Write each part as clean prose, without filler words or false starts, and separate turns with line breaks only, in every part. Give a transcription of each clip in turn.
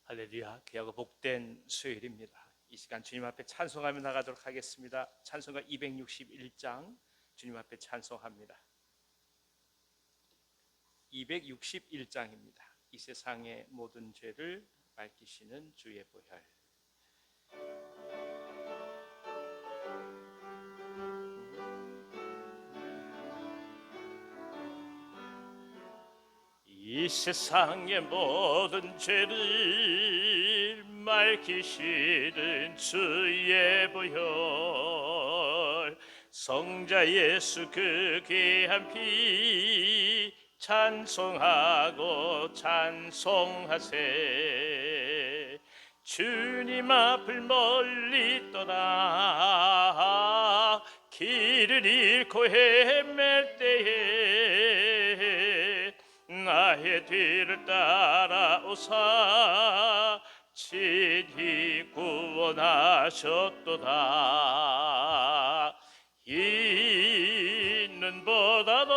할렐루야, 귀하고 복된 수요일입니다. 이 시간 주님 앞에 찬송하며 나가도록 하겠습니다. 찬송가 261장 주님 앞에 찬송합니다. 261장입니다. 이 세상의 모든 죄를 밝히시는 주의 보혈. 이 세상의 모든 죄를 밝히시는 주의 보혈, 성자 예수 그 귀한 피 찬송하고 찬송하세. 주님 앞을 멀리 떠나 길을 잃고 헤맬 때에 나의 뒤를 따라오사 친히 구원하셨도다. 이는보다도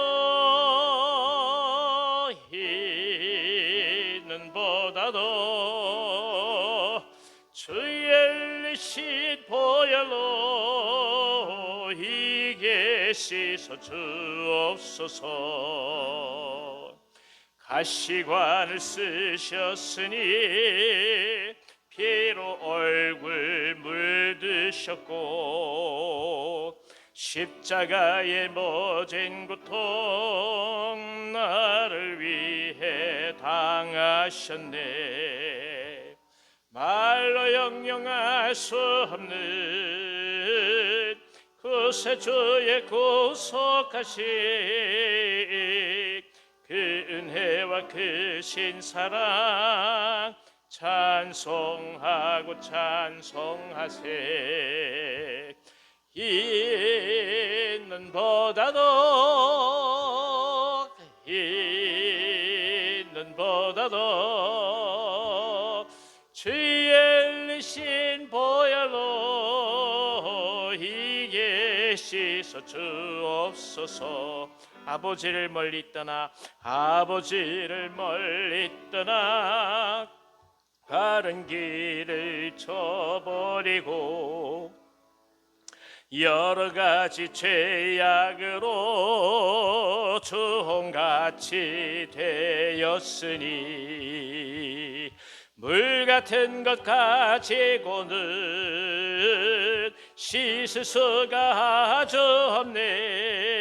주의 흘리신 보혈로 이게 씻어 주옵소서. 가시관을 쓰셨으니 피로 얼굴 물드셨고 십자가의 모진 고통 나를 위해 당하셨네. 말로 형용할 수 없는 구세주의 구속하신 그 은혜와 크신 사랑 찬송하고 찬송하세. 이는보다도 주의 흘리신 보혈로 이게 씻어 주옵소서. 아버지를 멀리 떠나 바른 길을 저버리고 여러 가지 죄악으로 주홍같이 되었으니 물 같은 것 가지고는 씻을 수가 아주 없네.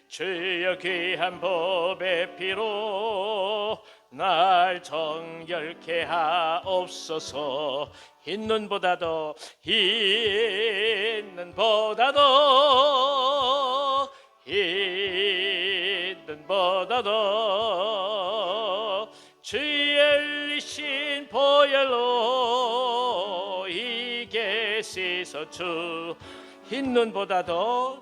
주여 귀한 법의 피로 날 정결케 하옵소서. 있는보다도 주의 흘리신 보혈로 이게 씻어 주. 있는보다도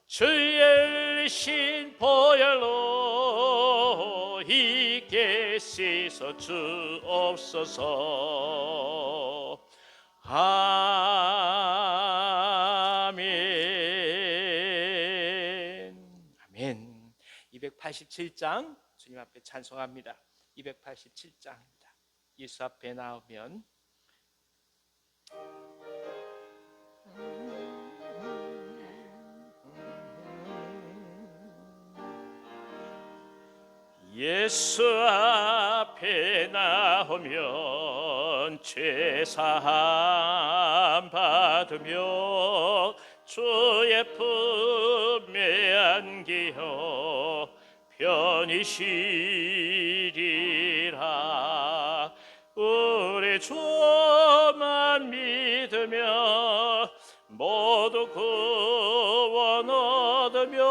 주의 흘리신 보혈로 이게 씻어 주옵소서. 아멘. 아멘. 287장 주님 앞에 찬송합니다. 287장입니다. 예수 앞에 나오면 예수 앞에 나오면 죄사함 받으며 주의 품에 안기어 편히 쉬리라. 우리 주만 믿으며 모두 구원 얻으며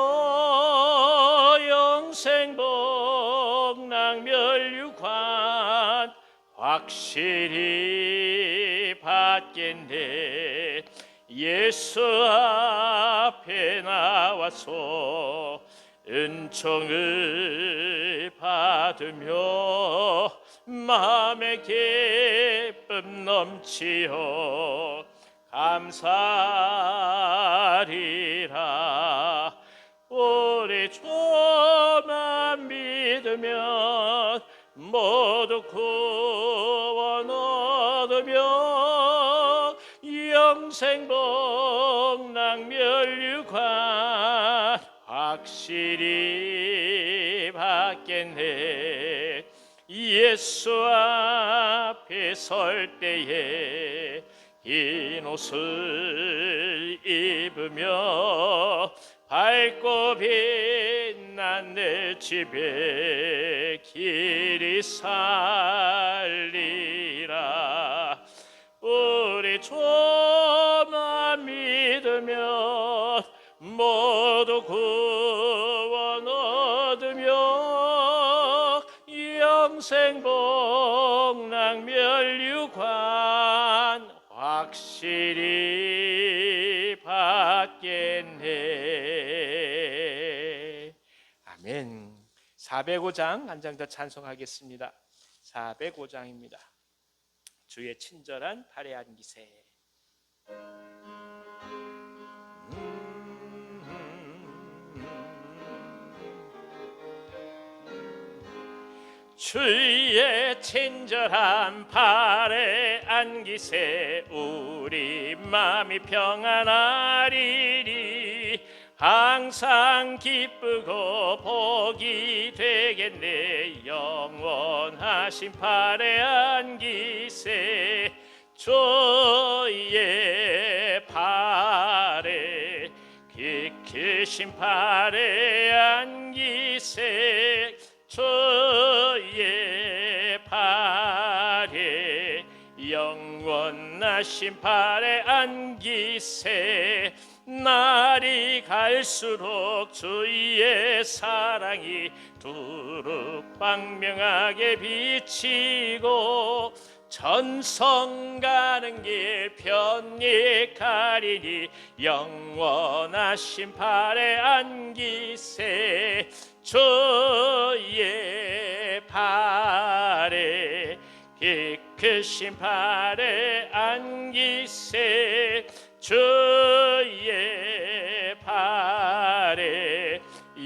영생 복락 멸류관 확실히 받겠네. 예수 앞에 나와서 은총을 받으며 마음의 기쁨 넘치어 감사리라. 우리 주만 믿으면 모두 구원 얻으며 영생 복락 멸류관 확실히 받겠네. 예수 앞에 설 때에 흰 옷을 입으며 밝고 빛난 내 집에 길이 살리라. 우리 주만 믿으면 모두 구원 얻으며 영생 복락 멸류관 확실히 받겠네. 아멘. 405장 한 장 더 찬송하겠습니다. 405장입니다. 주의 친절한 발에 안기세. 주의 친절한 발에 안기세. 우리 마음이 평안하리니 항상 기쁘고 복이 되겠네. 영원하신 발에 안기세. 주의 발에 키 크신 발에 안기세. 주의 발에 영원하신 발에 안기세. 날이 갈수록 주의 사랑이 두루 광명하게 비치고 전성 가는 길 편히 가리니 영원하신 발에 안기세. 주의 발에 키 크신 발에 안기세. 주의 발에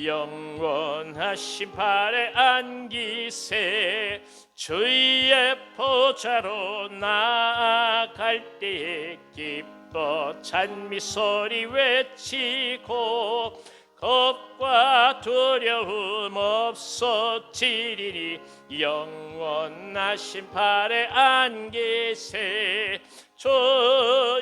영원하신 발에 안기세. 주의 보좌로 나아갈 때에 기뻐 찬미 소리 외치고 겁과 두려움 없어지리니 영원하신 발에 안기세. 주의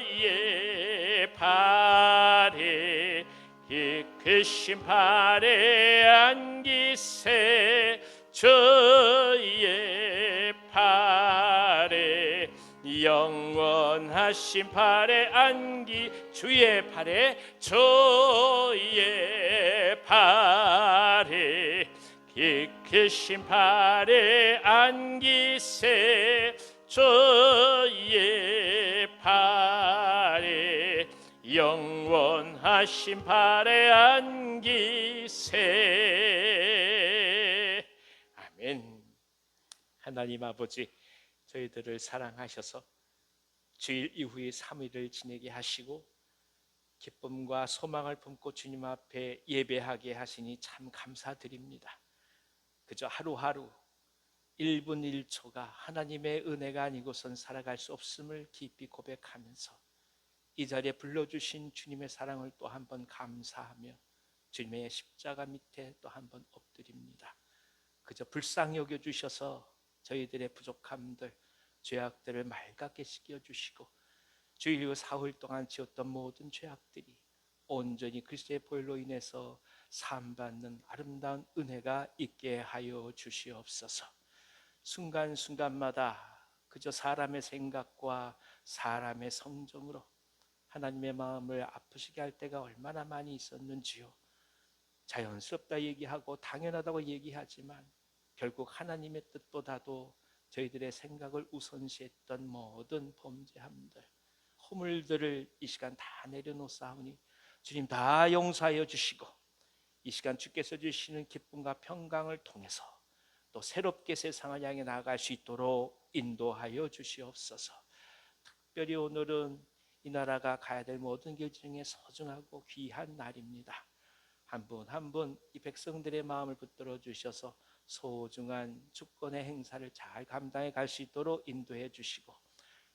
발에 키 크신 발에 안기세. 주의 발에 영원하신 발에 안기. 주의 발에 주의 발에 키 크신 발에 안기세. 주의 발에 영원하신 발에 안기세. 아멘. 하나님 아버지, 저희들을 사랑하셔서 주일 이후에 3일을 지내게 하시고 기쁨과 소망을 품고 주님 앞에 예배하게 하시니 참 감사드립니다. 그저 하루하루 1분 1초가 하나님의 은혜가 아니고선 살아갈 수 없음을 깊이 고백하면서 이 자리에 불러주신 주님의 사랑을 또 한 번 감사하며 주님의 십자가 밑에 또 한 번 엎드립니다. 그저 불쌍히 여겨주셔서 저희들의 부족함들, 죄악들을 맑게 씻겨주시고 주일 후 사흘 동안 지었던 모든 죄악들이 온전히 그리스도의 보혈로 인해서 사함받는 아름다운 은혜가 있게 하여 주시옵소서. 순간순간마다 그저 사람의 생각과 사람의 성정으로 하나님의 마음을 아프시게 할 때가 얼마나 많이 있었는지요. 자연스럽다 얘기하고 당연하다고 얘기하지만 결국 하나님의 뜻보다도 저희들의 생각을 우선시했던 모든 범죄함들, 허물들을 이 시간 다 내려놓사오니 주님 다 용서하여 주시고 이 시간 주께서 주시는 기쁨과 평강을 통해서 또 새롭게 세상을 향해 나아갈 수 있도록 인도하여 주시옵소서. 특별히 오늘은 이 나라가 가야 될 모든 길 중에 소중하고 귀한 날입니다. 한 분 한 분 이 백성들의 마음을 붙들어 주셔서 소중한 주권의 행사를 잘 감당해 갈 수 있도록 인도해 주시고,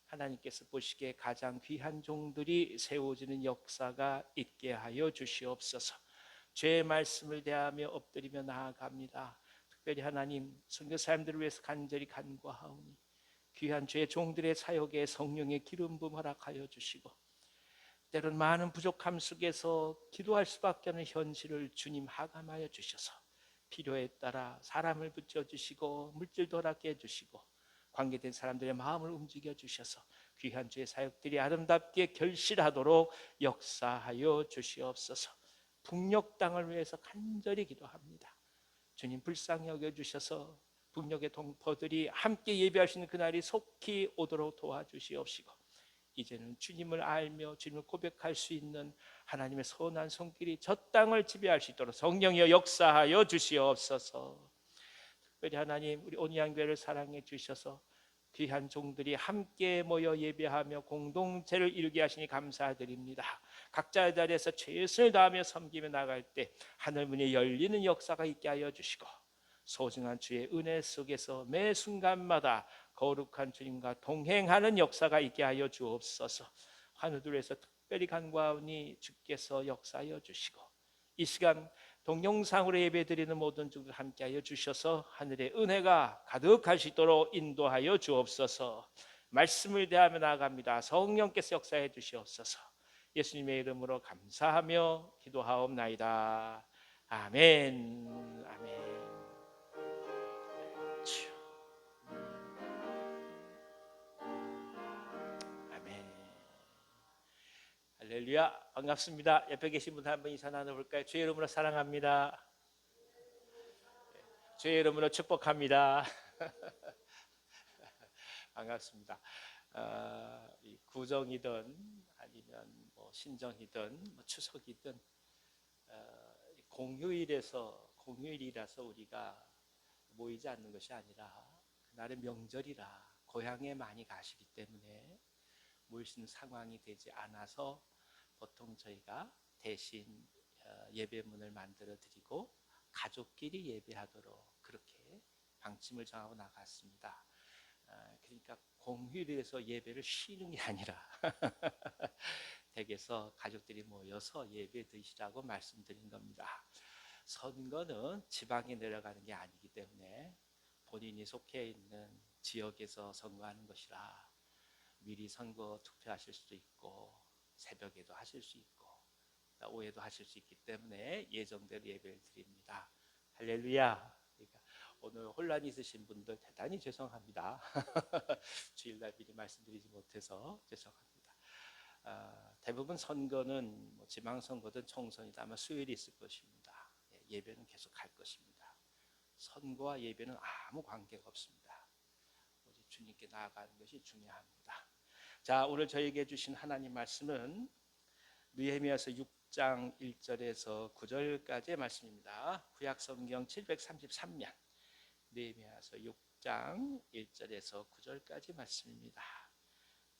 하나님께서 보시기에 가장 귀한 종들이 세워지는 역사가 있게 하여 주시옵소서. 죄의 말씀을 대하며 엎드리며 나아갑니다. 특별히 하나님, 선교사님들을 위해서 간절히 간구하오니 귀한 죄의 종들의 사역에 성령의 기름 부음 허락하여 주시고, 때론 많은 부족함 속에서 기도할 수밖에 없는 현실을 주님 하감하여 주셔서 필요에 따라 사람을 붙여주시고 물질도 허락해 해주시고 관계된 사람들의 마음을 움직여 주셔서 귀한 주의 사역들이 아름답게 결실하도록 역사하여 주시옵소서. 북녘 땅을 위해서 간절히 기도합니다. 주님 불쌍히 여겨주셔서 북녘의 동포들이 함께 예배할 수 있는 그날이 속히 오도록 도와주시옵시고, 이제는 주님을 알며 주님을 고백할 수 있는 하나님의 선한 손길이 저 땅을 지배할 수 있도록 성령이여 역사하여 주시옵소서. 특별히 하나님, 우리 온양교회를 사랑해 주셔서 귀한 종들이 함께 모여 예배하며 공동체를 이루게 하시니 감사드립니다. 각자의 자리에서 최선을 다하며 섬기며 나갈 때 하늘문이 열리는 역사가 있게 하여 주시고, 소중한 주의 은혜 속에서 매 순간마다 거룩한 주님과 동행하는 역사가 있게 하여 주옵소서. 하늘들에서 특별히 간구하오니 주께서 역사하여 주시고, 이 시간 동영상으로 예배드리는 모든 종들 함께하여 주셔서 하늘의 은혜가 가득할 수 있도록 인도하여 주옵소서. 말씀을 대하며 나아갑니다. 성령께서 역사해 주시옵소서. 예수님의 이름으로 감사하며 기도하옵나이다. 아멘. 아멘. 아멘. 할렐루야. 반갑습니다. 옆에 계신 분 한 분 인사 나눠볼까요? 주의 이름으로 사랑합니다. 주의 이름으로 축복합니다. 반갑습니다. 이 구정이든 아니면 뭐 신정이든 뭐 추석이든 공휴일이라서 우리가 모이지 않는 것이 아니라 그날의 명절이라 고향에 많이 가시기 때문에 모일 수 있는 상황이 되지 않아서 보통 저희가 대신 예배문을 만들어 드리고 가족끼리 예배하도록 그렇게 방침을 정하고 나갔습니다. 그러니까 공휴일에서 예배를 쉬는 게 아니라 댁에서 가족들이 모여서 예배 드시라고 말씀드린 겁니다. 선거는 지방에 내려가는 게 아니기 때문에 본인이 속해 있는 지역에서 선거하는 것이라 미리 선거 투표하실 수도 있고 새벽에도 하실 수 있고 오후에도 하실 수 있기 때문에 예정대로 예배를 드립니다. 할렐루야. 그러니까 오늘 혼란이 있으신 분들 대단히 죄송합니다. 주일날 미리 말씀드리지 못해서 죄송합니다. 대부분 선거는 뭐 지방선거든 총선이든 아마 수요일이 있을 것입니다. 예배는 계속 할 것입니다. 선거와 예배는 아무 관계가 없습니다. 오직 주님께 나아가는 것이 중요합니다. 자, 오늘 저에게 주신 하나님 말씀은 느헤미야서 6장 1절에서 9절까지의 말씀입니다. 구약성경 733면 느헤미야서 6장 1절에서 9절까지 말씀입니다.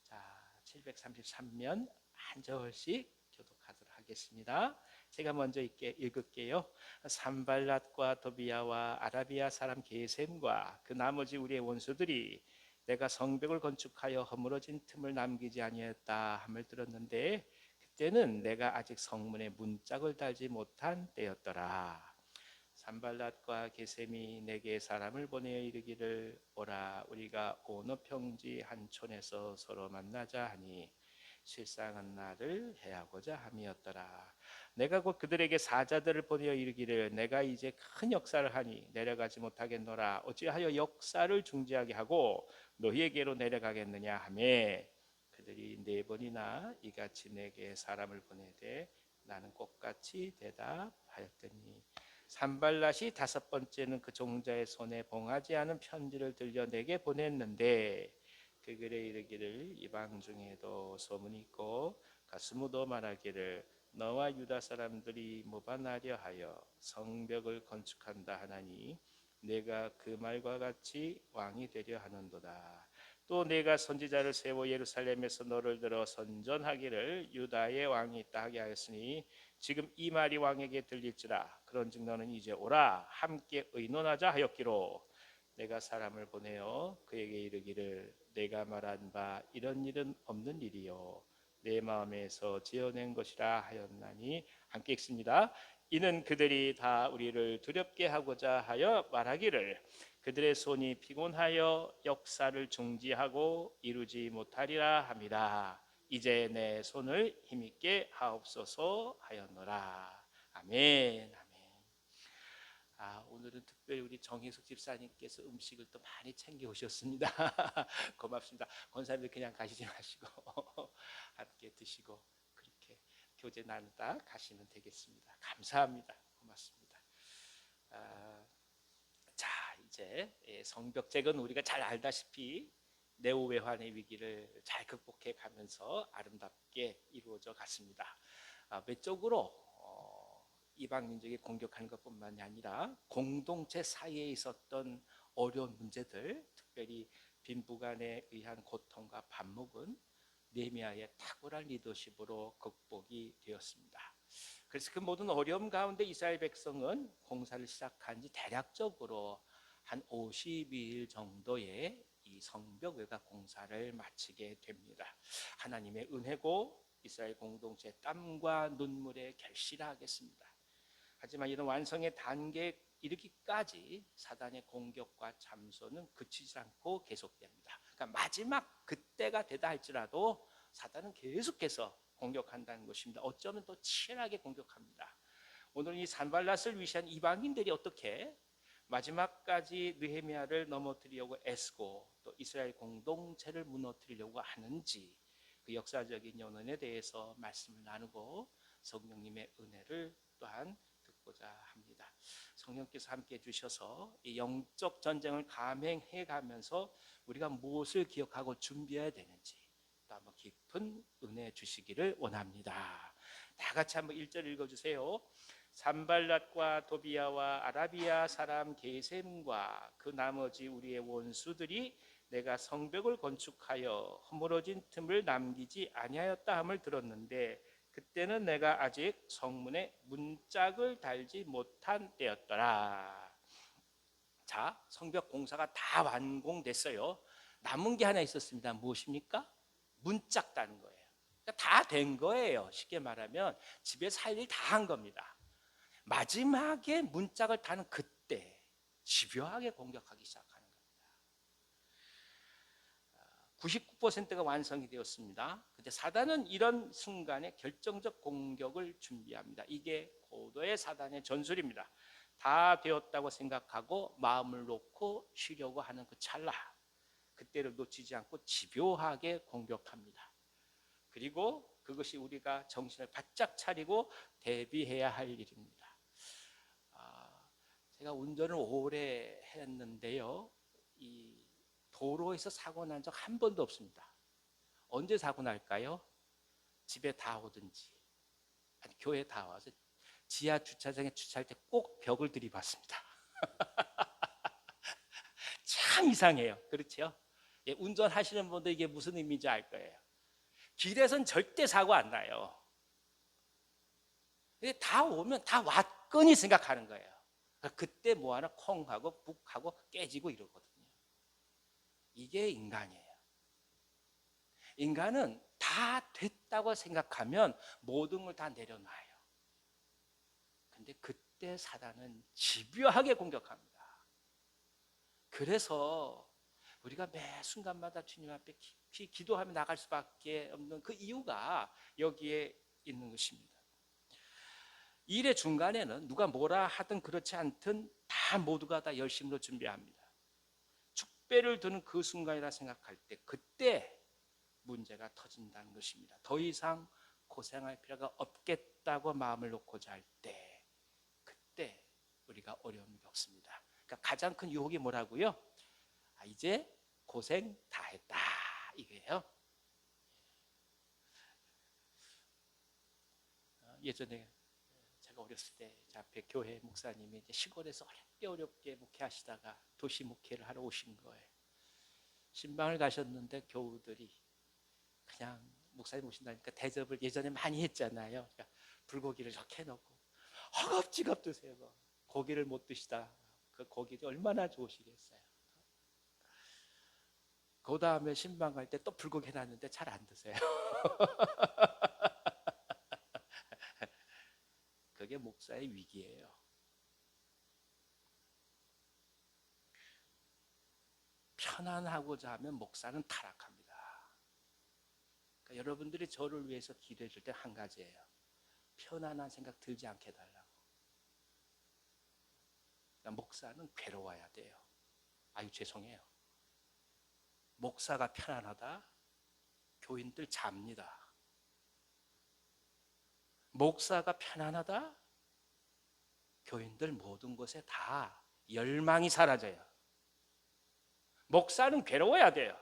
자, 733면 한 절씩 교독하도록 하겠습니다. 제가 먼저 읽을게요. 산발랏과 도비야와 아라비아 사람 게셈과 그 나머지 우리의 원수들이 내가 성벽을 건축하여 허물어진 틈을 남기지 아니했다 함을 들었는데 그때는 내가 아직 성문에 문짝을 달지 못한 때였더라. 산발랏과 게셈이 내게 사람을 보내어 이르기를 오라 우리가 오너 평지 한 촌에서 서로 만나자 하니 실상은 나를 해하고자 함이었더라. 내가 곧 그들에게 사자들을 보내어 이르기를 내가 이제 큰 역사를 하니 내려가지 못하겠노라. 어찌하여 역사를 중지하게 하고 너희에게로 내려가겠느냐 하매 그들이 4번이나 이같이 내게 사람을 보내되 나는 꽃같이 대답하였더니 산발랏이 5번째는 그 종자의 손에 봉하지 않은 편지를 들려 내게 보냈는데 그 글에 이르기를 이방 중에도 소문이 있고 가스무도 말하기를 너와 유다 사람들이 모반하려 하여 성벽을 건축한다 하나니 내가 그 말과 같이 왕이 되려 하는도다. 또 내가 선지자를 세워 예루살렘에서 너를 들어 선전하기를 유다의 왕이 있다 하게 하였으니 지금 이 말이 왕에게 들릴지라. 그런즉 너는 이제 오라 함께 의논하자 하였기로 내가 사람을 보내어 그에게 이르기를 내가 말한 바 이런 일은 없는 일이요 내 마음에서 지어낸 것이라 하였나니 함께 읽습니다. 이는 그들이 다 우리를 두렵게 하고자 하여 말하기를 그들의 손이 피곤하여 역사를 중지하고 이루지 못하리라 함이라. 이제 내 손을 힘있게 하옵소서 하였노라. 아멘. 오늘은 특별히 우리 정혜숙 집사님께서 음식을 또 많이 챙겨 오셨습니다. 고맙습니다. 권사님들 그냥 가시지 마시고 함께 드시고 그렇게 교제 나누다 가시면 되겠습니다. 감사합니다. 고맙습니다. 자, 이제 성벽제건 우리가 잘 알다시피 네오외환의 위기를 잘 극복해 가면서 아름답게 이루어져 갔습니다. 외적으로 이방 민족이 공격하는 것뿐만이 아니라 공동체 사이에 있었던 어려운 문제들, 특별히 빈부간에 의한 고통과 반목은 느헤미야의 탁월한 리더십으로 극복이 되었습니다. 그래서 그 모든 어려움 가운데 이스라엘 백성은 공사를 시작한 지 대략적으로 한 52일 정도의 이 성벽 외곽 공사를 마치게 됩니다. 하나님의 은혜고 이스라엘 공동체의 땀과 눈물의 결실을 하겠습니다. 하지만 이런 완성의 단계에 이르기까지 사단의 공격과 참소는 그치지 않고 계속됩니다. 그러니까 마지막 그때가 되다 할지라도 사단은 계속해서 공격한다는 것입니다. 어쩌면 또 치열하게 공격합니다. 오늘 이 산발랏을 위시한 이방인들이 어떻게 마지막까지 느헤미야를 넘어뜨리려고 애쓰고 또 이스라엘 공동체를 무너뜨리려고 하는지 그 역사적인 연원에 대해서 말씀을 나누고 성령님의 은혜를 또한 듣고자 합니다. 성령께서 함께 해주셔서 이 영적 전쟁을 감행해 가면서 우리가 무엇을 기억하고 준비해야 되는지 또 한번 깊은 은혜 주시기를 원합니다. 다 같이 한번 1절 읽어주세요. 산발랏과 도비야와 아라비아 사람 게셈과 그 나머지 우리의 원수들이 내가 성벽을 건축하여 허물어진 틈을 남기지 아니하였다 함을 들었는데 그때는 내가 아직 성문에 문짝을 달지 못한 때였더라. 자, 성벽 공사가 다 완공됐어요. 남은 게 하나 있었습니다. 무엇입니까? 문짝 다는 거예요. 그러니까 다 된 거예요. 쉽게 말하면 집에서 할 일 다 한 겁니다. 마지막에 문짝을 다는 그때 집요하게 공격하기 시작하는 겁니다. 99%가 완성이 되었습니다. 근데 사단은 이런 순간에 결정적 공격을 준비합니다. 이게 고도의 사단의 전술입니다. 다 되었다고 생각하고 마음을 놓고 쉬려고 하는 그 찰나, 그때를 놓치지 않고 집요하게 공격합니다. 그리고 그것이 우리가 정신을 바짝 차리고 대비해야 할 일입니다. 제가 운전을 오래 했는데요, 이 도로에서 사고 난 적 한 번도 없습니다. 언제 사고 날까요? 집에 다 오든지 아니 교회 다 와서 지하 주차장에 주차할 때 꼭 벽을 들이받습니다. 참 이상해요. 그렇죠? 예, 운전하시는 분들 이게 무슨 의미인지 알 거예요. 길에선 절대 사고 안 나요. 다 오면 다 왔거니 생각하는 거예요. 그때 뭐 하나 콩 하고 북 하고 깨지고 이러거든요. 이게 인간이에요. 인간은 다 됐다고 생각하면 모든 걸 다 내려놔요. 근데 그때 사단은 집요하게 공격합니다. 그래서 우리가 매 순간마다 주님 앞에 깊이 기도하며 나갈 수밖에 없는 그 이유가 여기에 있는 것입니다. 일의 중간에는 누가 뭐라 하든 그렇지 않든 다 모두가 다 열심으로 준비합니다. 축배를 드는 그 순간이라 생각할 때 그때 문제가 터진다는 것입니다. 더 이상 고생할 필요가 없겠다고 마음을 놓고자 할 때 그때 우리가 어려움이 없습니다. 그러니까 가장 큰 유혹이 뭐라고요? 이제 고생 다 했다 이거예요. 예전에 제가 어렸을 때 제 앞에 교회 목사님이 이제 시골에서 어렵게 목회하시다가 도시 목회를 하러 오신 거예요. 신방을 가셨는데 교우들이 그냥 목사님 오신다니까 대접을 예전에 많이 했잖아요. 그러니까 불고기를 이렇게 해놓고 허겁지겁 드세요. 고기를 못 드시다 그 고기가 얼마나 좋으시겠어요. 그 다음에 신방 갈 때 또 불고기 해놨는데 잘 안 드세요. 그게 목사의 위기예요. 편안하고자 하면 목사는 타락합니다. 그러니까 여러분들이 저를 위해서 기도해 줄 때 한 가지예요. 편안한 생각 들지 않게 해달라고. 그러니까 목사는 괴로워야 돼요. 아유 죄송해요. 목사가 편안하다? 교인들 잡니다. 목사가 편안하다? 교인들 모든 것에 다 열망이 사라져요. 목사는 괴로워야 돼요.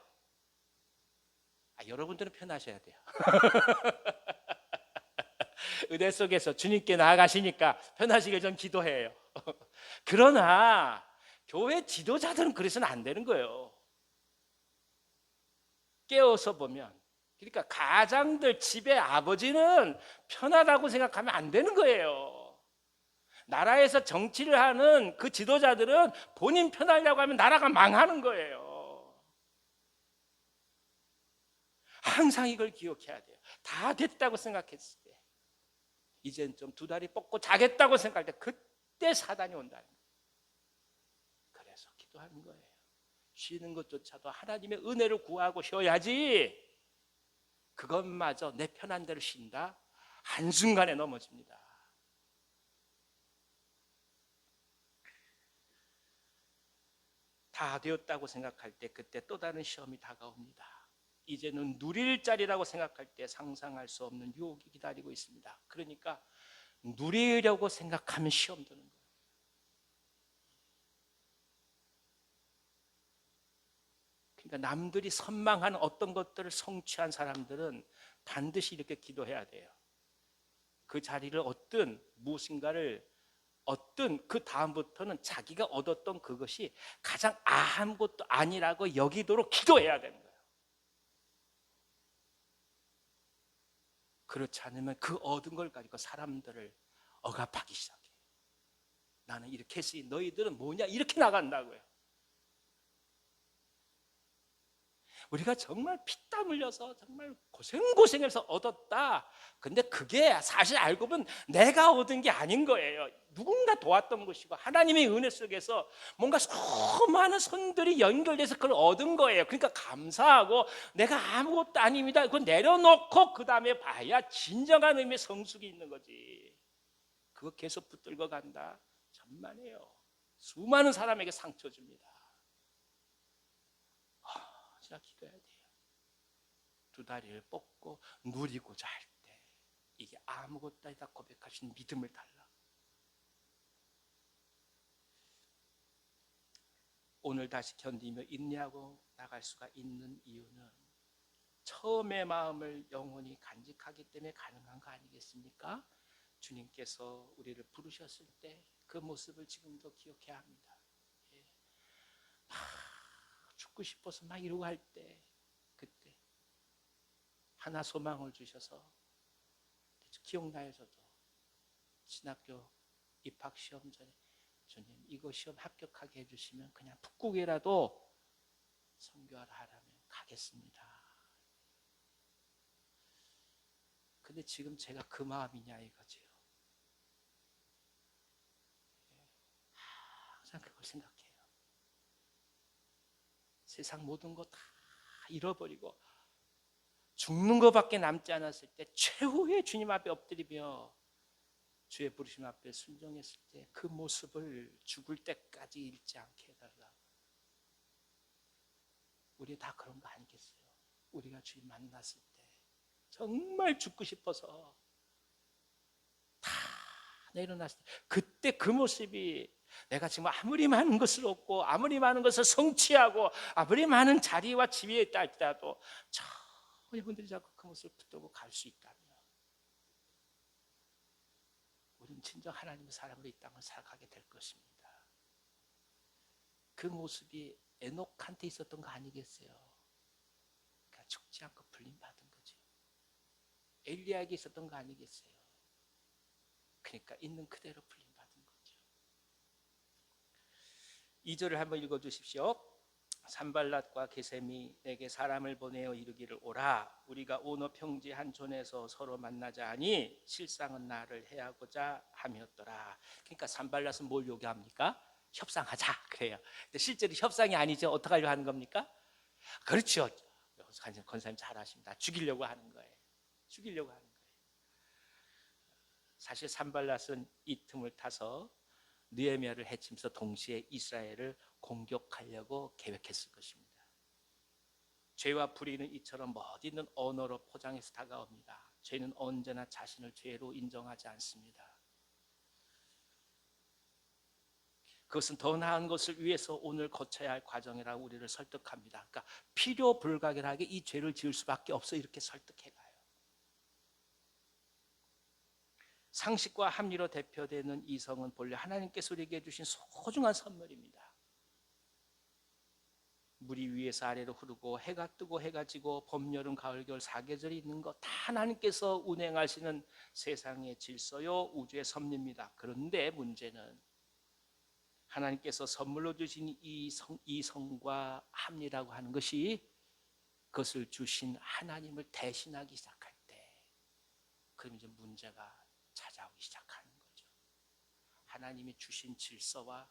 여러분들은 편하셔야 돼요. 은혜 속에서 주님께 나아가시니까 편하시길 좀 기도해요. 그러나 교회 지도자들은 그래서는 안 되는 거예요. 깨어서 보면, 그러니까 가장들 집의 아버지는 편하다고 생각하면 안 되는 거예요. 나라에서 정치를 하는 그 지도자들은 본인 편하려고 하면 나라가 망하는 거예요. 항상 이걸 기억해야 돼요. 다 됐다고 생각했을 때, 이젠 좀 두 다리 뻗고 자겠다고 생각할 때, 그때 사단이 온다는 거예요. 그래서 기도하는 거예요. 쉬는 것조차도 하나님의 은혜를 구하고 쉬어야지. 그것마저 내 편한 대로 쉰다? 한순간에 넘어집니다. 다 되었다고 생각할 때 그때 또 다른 시험이 다가옵니다. 이제는 누릴 자리라고 생각할 때 상상할 수 없는 유혹이 기다리고 있습니다. 그러니까 누리려고 생각하면 시험 드는 거예요. 그러니까 남들이 선망하는 어떤 것들을 성취한 사람들은 반드시 이렇게 기도해야 돼요. 그 자리를 얻든 무엇인가를 얻든 그 다음부터는 자기가 얻었던 그것이 가장 아무것도 아니라고 여기도록 기도해야 되는 거예요. 그렇지 않으면 그 얻은 걸 가지고 사람들을 억압하기 시작해요. 나는 이렇게 했으니 너희들은 뭐냐 이렇게 나간다고요. 우리가 정말 피땀 흘려서 정말 고생해서 얻었다. 근데 그게 사실 알고 보면 내가 얻은 게 아닌 거예요. 누군가 도왔던 것이고 하나님의 은혜 속에서 뭔가 수많은 손들이 연결돼서 그걸 얻은 거예요. 그러니까 감사하고 내가 아무것도 아닙니다. 그걸 내려놓고 그 다음에 봐야 진정한 의미의 성숙이 있는 거지. 그거 계속 붙들고 간다. 천만에요. 수많은 사람에게 상처 줍니다. 기도해야 돼요. 두 다리를 뻗고 누리고자 할 때 이게 아무것도 아니다 고백하신 믿음을 달라. 오늘 다시 견디며 인내하고 나갈 수가 있는 이유는 처음의 마음을 영원히 간직하기 때문에 가능한 거 아니겠습니까? 주님께서 우리를 부르셨을 때 그 모습을 지금도 기억해야 합니다. 죽고 싶어서 막 이러고 할 때 그때 하나 소망을 주셔서 기억나요. 저도 신학교 입학 시험 전에 주님 이거 시험 합격하게 해주시면 그냥 북극에라도 선교하러 하라면 가겠습니다. 근데 지금 제가 그 마음이냐 이거지요. 항상 그걸 생각해요. 세상 모든 거 다 잃어버리고 죽는 것밖에 남지 않았을 때 최후의 주님 앞에 엎드리며 주의 부르심 앞에 순종했을 때 그 모습을 죽을 때까지 잃지 않게 해달라고. 우리 다 그런 거 아니겠어요? 우리가 주님 만났을 때 정말 죽고 싶어서 다 내려놨을 때 그때 그 모습이 내가 지금 아무리 많은 것을 얻고 아무리 많은 것을 성취하고 아무리 많은 자리와 지위에 있다 할지라도 여러분들이 자꾸 그 모습을 붙들고 갈 수 있다면 우리는 진정 하나님의 사람으로 이 땅을 살아가게 될 것입니다. 그 모습이 에녹한테 있었던 거 아니겠어요? 그러니까 죽지 않고 불림받은 거죠. 엘리야에게 있었던 거 아니겠어요? 그러니까 있는 그대로 불림받은 거죠. 2절을 한번 읽어주십시오. 산발랏과 게셈이 내게 사람을 보내어 이르기를 오라 우리가 오너 평지 한 촌에서 서로 만나자 하니 실상은 나를 해하고자 함이었더라. 그러니까 산발랏은 뭘 요구합니까? 협상하자 그래요. 근데 실제로 협상이 아니죠. 어떻게 하려고 하는 겁니까? 그렇죠. 권사님 잘 아십니다. 죽이려고 하는 거예요. 죽이려고 하는 거예요. 사실 산발랏은 이 틈을 타서 느헤미야를 해치면서 동시에 이스라엘을 공격하려고 계획했을 것입니다. 죄와 불의는 이처럼 멋있는 언어로 포장해서 다가옵니다. 죄는 언제나 자신을 죄로 인정하지 않습니다. 그것은 더 나은 것을 위해서 오늘 거쳐야 할 과정이라고 우리를 설득합니다. 그러니까 필요 불가결하게 이 죄를 지을 수밖에 없어 이렇게 설득해가요. 상식과 합리로 대표되는 이성은 본래 하나님께서 우리에게 주신 소중한 선물입니다. 물이 위에서 아래로 흐르고 해가 뜨고 해가 지고 봄, 여름, 가을, 겨울 사계절이 있는 것 다 하나님께서 운행하시는 세상의 질서요 우주의 섭리입니다. 그런데 문제는 하나님께서 선물로 주신 이성과 합리라고 하는 것이 그것을 주신 하나님을 대신하기 시작할 때 그럼 이제 문제가 찾아오기 시작하는 거죠. 하나님이 주신 질서와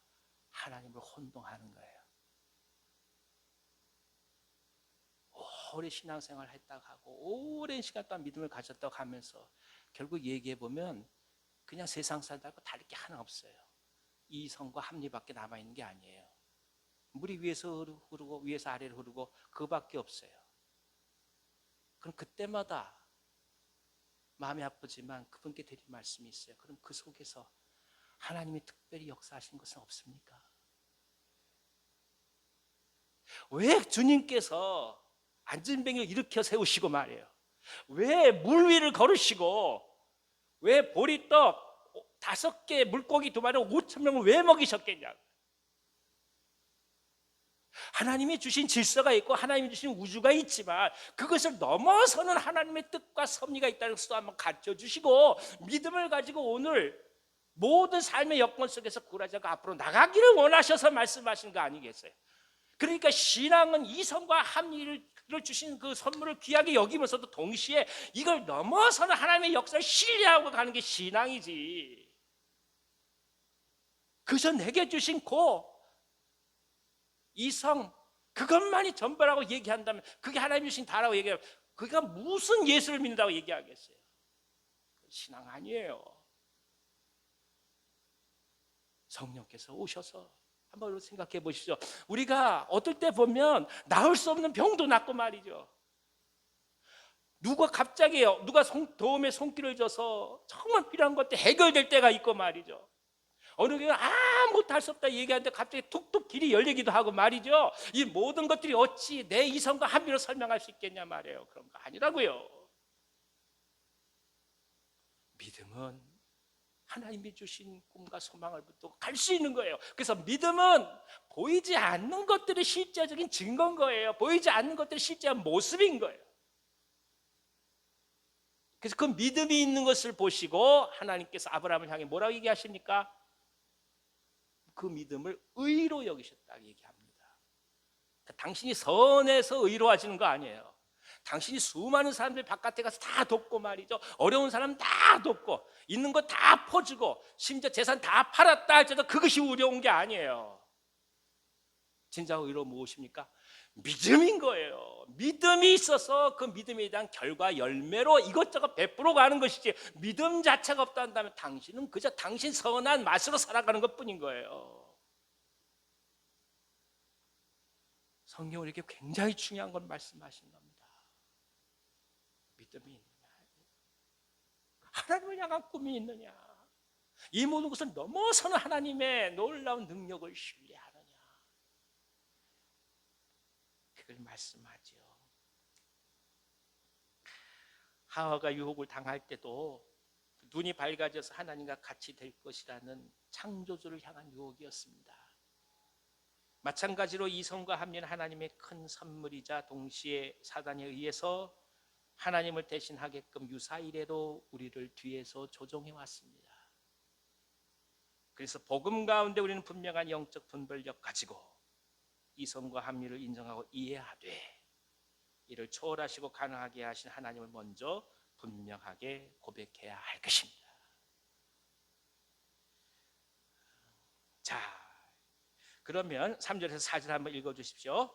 하나님을 혼동하는 거예요. 오래 신앙생활을 했다고 하고 오랜 시간 동안 믿음을 가졌다고 하면서 결국 얘기해보면 그냥 세상 살다가 다를 게 하나 없어요. 이성과 합리밖에 남아있는 게 아니에요. 물이 위에서 흐르고 위에서 아래로 흐르고 그밖에 없어요. 그럼 그때마다 마음이 아프지만 그분께 드릴 말씀이 있어요. 그럼 그 속에서 하나님이 특별히 역사하신 것은 없습니까? 왜 주님께서 안전뱅이를 일으켜 세우시고 말이에요. 왜 물 위를 걸으시고 왜 보리떡 5개 물고기 2마리 5,000명을 왜 먹이셨겠냐고. 하나님이 주신 질서가 있고 하나님이 주신 우주가 있지만 그것을 넘어서는 하나님의 뜻과 섭리가 있다는 것도 한번 가르쳐 주시고 믿음을 가지고 오늘 모든 삶의 여건 속에서 굴하자고 앞으로 나가기를 원하셔서 말씀하시는 거 아니겠어요? 그러니까 신앙은 이성과 합리를 주신 그 선물을 귀하게 여기면서도 동시에 이걸 넘어서는 하나님의 역사를 신뢰하고 가는 게 신앙이지. 그래서 내게 주신 이성 그것만이 전부라고 얘기한다면 그게 하나님이 주신 다라고 얘기하면 그가 무슨 예수를 믿는다고 얘기하겠어요? 신앙 아니에요. 성령께서 오셔서 한번 생각해 보십시오. 우리가 어떨 때 보면 나을 수 없는 병도 낫고 말이죠. 누가 도움의 손길을 줘서 정말 필요한 것들 해결될 때가 있고 말이죠. 어느 경우는 아무것도 할 수 없다 얘기하는데 갑자기 툭툭 길이 열리기도 하고 말이죠. 이 모든 것들이 어찌 내 이성과 합리로 설명할 수 있겠냐 말이에요. 그런 거 아니라고요. 믿음은 하나님이 주신 꿈과 소망을 붙들고 갈 수 있는 거예요. 그래서 믿음은 보이지 않는 것들이 실제적인 증거인 거예요. 보이지 않는 것들이 실제한 모습인 거예요. 그래서 그 믿음이 있는 것을 보시고 하나님께서 아브라함을 향해 뭐라고 얘기하십니까? 그 믿음을 의로 여기셨다고 얘기합니다. 그러니까 당신이 선해서 의로워지는 거 아니에요. 당신이 수많은 사람들 바깥에 가서 다 돕고 말이죠. 어려운 사람 다 돕고 있는 거 다 퍼주고 심지어 재산 다 팔았다 할지라도 그것이 의로운 게 아니에요. 진짜 의로 무엇입니까? 믿음인 거예요. 믿음이 있어서 그 믿음에 대한 결과 열매로 이것저것 베풀어 가는 것이지 믿음 자체가 없다 한다면 당신은 그저 당신 선한 맛으로 살아가는 것뿐인 거예요. 성경은 이렇게 굉장히 중요한 걸 말씀하신 겁니다. 믿음이 있느냐, 하나님을 향한 꿈이 있느냐, 이 모든 것을 넘어서는 하나님의 놀라운 능력을 신뢰하느냐, 그걸 말씀하죠. 하와가 유혹을 당할 때도 눈이 밝아져서 하나님과 같이 될 것이라는 창조주를 향한 유혹이었습니다. 마찬가지로 이성과 합리는 하나님의 큰 선물이자 동시에 사단에 의해서 하나님을 대신하게끔 유사이래로 우리를 뒤에서 조종해 왔습니다. 그래서 복음 가운데 우리는 분명한 영적 분별력 가지고 이성과 합리를 인정하고 이해하되 이를 초월하시고 가능하게 하신 하나님을 먼저 분명하게 고백해야 할 것입니다. 자, 그러면 3절에서 4절 한번 읽어주십시오.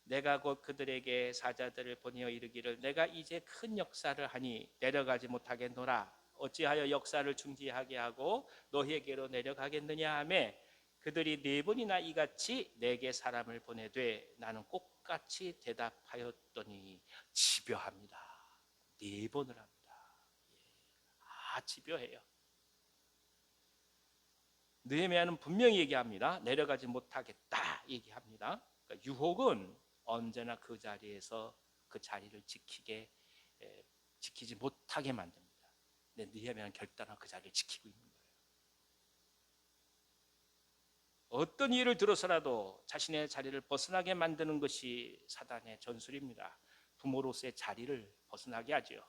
내가 곧 그들에게 사자들을 보내어 이르기를 내가 이제 큰 역사를 하니 내려가지 못하겠노라. 어찌하여 역사를 중지하게 하고 너희에게로 내려가겠느냐 하며 그들이 네 번이나 이같이 내게 사람을 보내되 나는 똑같이 대답하였더니 집요합니다. 네 번을 합니다. 집요해요. 느헤미야는 분명히 얘기합니다. 내려가지 못하겠다 얘기합니다. 그러니까 유혹은 언제나 그 자리에서 그 자리를 지키지 못하게 만듭니다. 근데 느헤미야는 결단하고 그 자리를 지키고 있는 거예요. 어떤 이유를 들어서라도 자신의 자리를 벗어나게 만드는 것이 사단의 전술입니다. 부모로서의 자리를 벗어나게 하죠.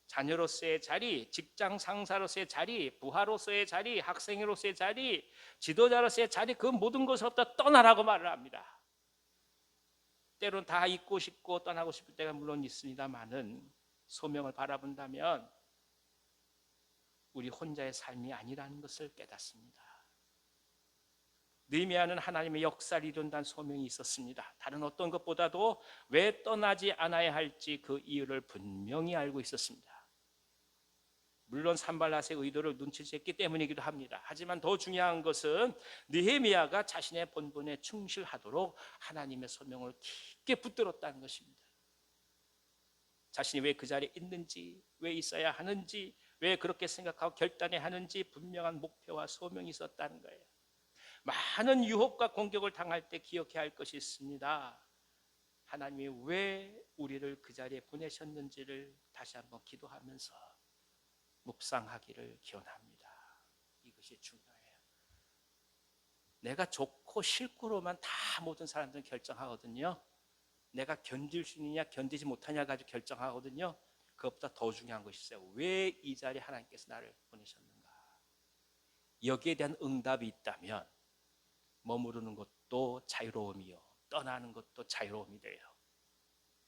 자녀로서의 자리, 직장 상사로서의 자리, 부하로서의 자리, 학생으로서의 자리, 지도자로서의 자리, 그 모든 것으로부터 떠나라고 말을 합니다. 때론 다 잊고 싶고 떠나고 싶을 때가 물론 있습니다만은 소명을 바라본다면 우리 혼자의 삶이 아니라는 것을 깨닫습니다. 느헤미야는 하나님의 역사를 이룬다는 소명이 있었습니다. 다른 어떤 것보다도 왜 떠나지 않아야 할지 그 이유를 분명히 알고 있었습니다. 물론 산발랏의 의도를 눈치챘기 때문이기도 합니다. 하지만 더 중요한 것은 느헤미야가 자신의 본분에 충실하도록 하나님의 소명을 깊게 붙들었다는 것입니다. 자신이 왜 그 자리에 있는지, 왜 있어야 하는지, 왜 그렇게 생각하고 결단해야 하는지 분명한 목표와 소명이 있었다는 거예요. 많은 유혹과 공격을 당할 때 기억해야 할 것이 있습니다. 하나님이 왜 우리를 그 자리에 보내셨는지를 다시 한번 기도하면서 묵상하기를 기원합니다. 이것이 중요해요. 내가 좋고 싫고로만 다 모든 사람들은 결정하거든요. 내가 견딜 수 있느냐 견디지 못하냐 가지고 결정하거든요. 그것보다 더 중요한 것이 있어요. 왜 이 자리에 하나님께서 나를 보내셨는가? 여기에 대한 응답이 있다면 머무르는 것도 자유로움이요 떠나는 것도 자유로움이 돼요.